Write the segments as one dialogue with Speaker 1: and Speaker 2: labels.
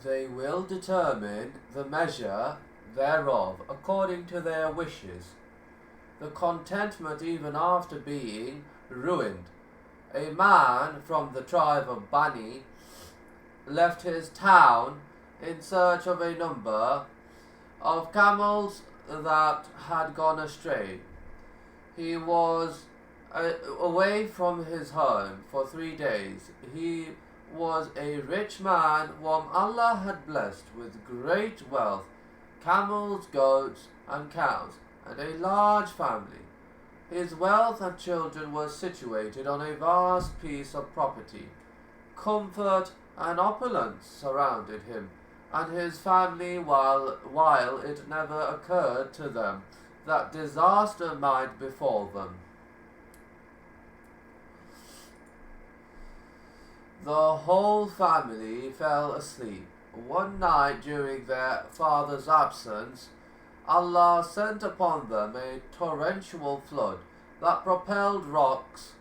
Speaker 1: They will determine the measure thereof according to their wishes, the contentment even after being ruined. A man from the tribe of Bani left his town in search of a number of camels that had gone astray. He was away from his home for 3 days. He was a rich man whom Allah had blessed with great wealth, camels, goats, and cows, and a large family. His wealth and children were situated on a vast piece of property. Comfort and opulence surrounded him and his family, while it never occurred to them that disaster might befall them. The whole family fell asleep. One night during their father's absence, Allah sent upon them a torrential flood that propelled rocks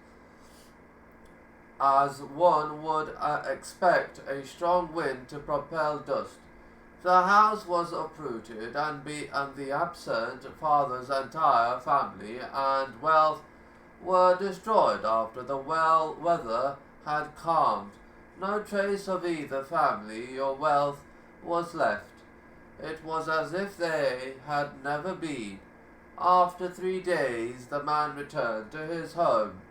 Speaker 1: as one would expect a strong wind to propel dust. The house was uprooted, and the absent father's entire family and wealth were destroyed after the weather had calmed. No trace of either family or wealth was left. It was as if they had never been. After 3 days the man returned to his home.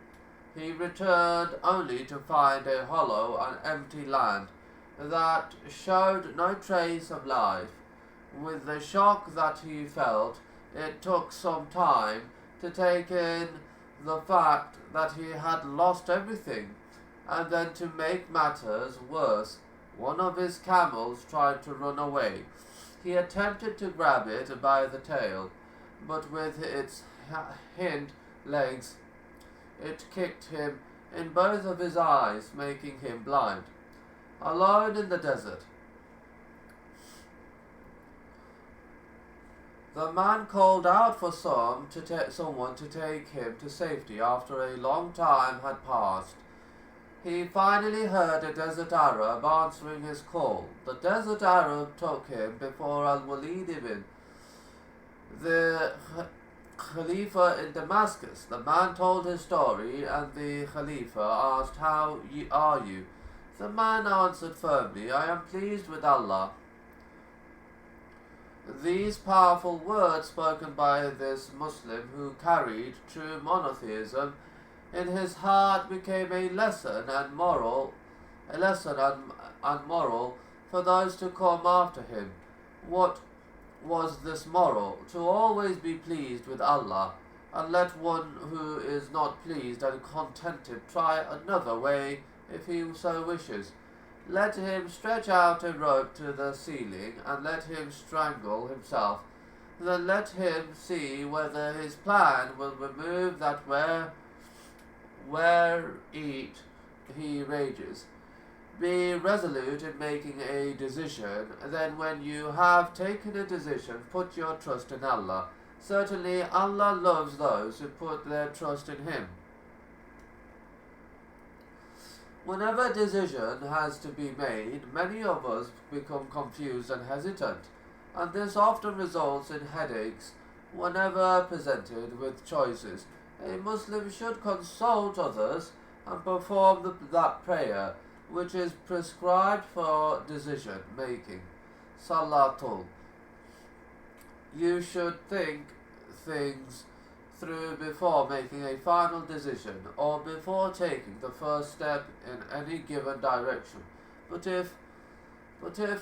Speaker 1: He returned only to find a hollow and empty land that showed no trace of life. With the shock that he felt, it took some time to take in the fact that he had lost everything, and then to make matters worse, one of his camels tried to run away. He attempted to grab it by the tail, but with its hind legs it kicked him in both of his eyes, making him blind. Alone in the desert, the man called out for someone to take him to safety after a long time had passed. He finally heard a desert Arab answering his call. The desert Arab took him before Al-Walid ibn the Khalifa in Damascus. The man told his story, and the Khalifa asked, "How are you?" The man answered firmly, "I am pleased with Allah." These powerful words spoken by this Muslim who carried true monotheism in his heart became a lesson and moral for those to come after him. What was this moral? To always be pleased with Allah, and let one who is not pleased and contented try another way if he so wishes. Let him stretch out a rope to the ceiling and let him strangle himself. Then let him see whether his plan will remove that where he rages. Be resolute in making a decision. Then when you have taken a decision, put your trust in Allah. Certainly Allah loves those who put their trust in Him. Whenever a decision has to be made, many of us become confused and hesitant, and this often results in headaches whenever presented with choices. A Muslim should consult others and perform that prayer which is prescribed for decision making. Salatul. You should think things through before making a final decision or before taking the first step in any given direction. But if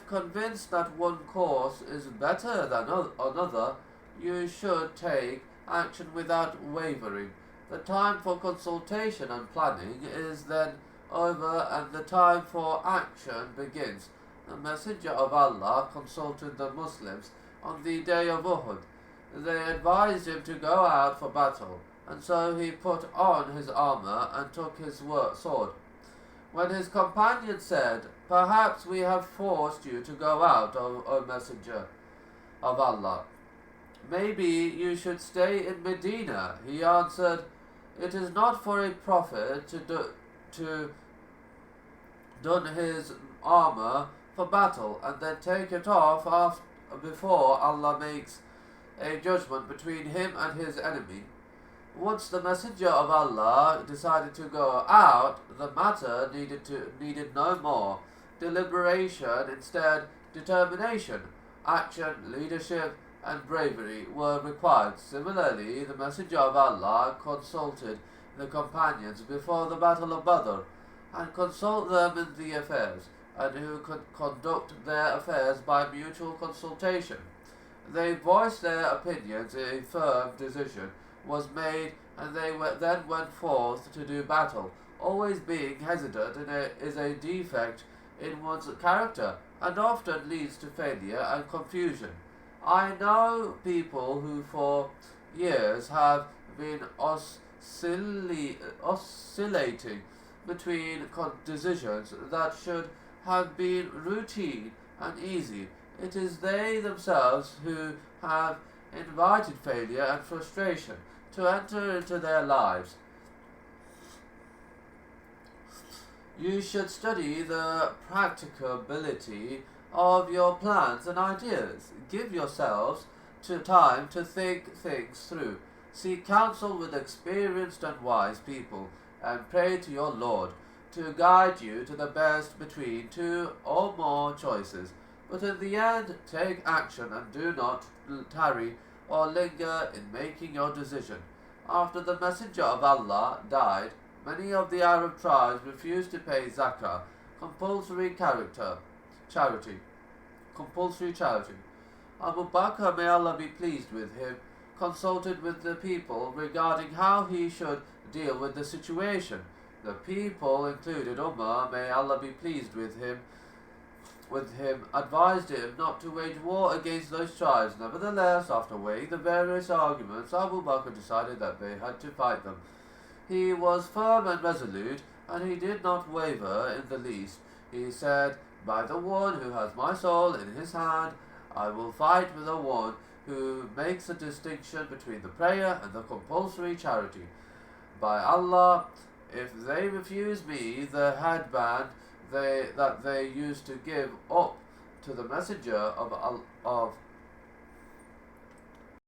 Speaker 1: convinced that one course is better than another, you should take action without wavering. The time for consultation and planning is then over, and the time for action begins. The Messenger of Allah consulted the Muslims on the day of Uhud. They advised him to go out for battle, and so he put on his armor and took his sword. When his companions said, "Perhaps we have forced you to go out, O Messenger of Allah. Maybe you should stay in Medina," he answered, "It is not for a prophet to don his armor for battle and then take it off before Allah makes a judgment between him and his enemy. Once the Messenger of Allah decided to go out, the matter needed no more deliberation. Instead, determination, action, leadership, and bravery were required. Similarly, the Messenger of Allah consulted the companions before the Battle of Badr and consult them in the affairs, and who could conduct their affairs by mutual consultation. They voiced their opinions. A firm decision was made, and they then went forth to do battle. Always being hesitant is a defect in one's character, and often leads to failure and confusion. I know people who for years have been oscillating between decisions that should have been routine and easy. It is they themselves who have invited failure and frustration to enter into their lives. You should study the practicability of your plans and ideas. Give yourselves time to think things through. Seek counsel with experienced and wise people, and pray to your Lord to guide you to the best between two or more choices. But in the end, take action and do not tarry or linger in making your decision. After the Messenger of Allah died, many of the Arab tribes refused to pay zakah, compulsory charity. Abu Bakr, may Allah be pleased with him, consulted with the people regarding how he should deal with the situation. The people, included Umar, may Allah be pleased with him, advised him not to wage war against those tribes. Nevertheless, after weighing the various arguments, Abu Bakr decided that they had to fight them. He was firm and resolute, and he did not waver in the least. He said, "By the one who has my soul in his hand, I will fight with the one who makes a distinction between the prayer and the compulsory charity. By Allah, if they refuse me the headband that they used to give up to the Messenger of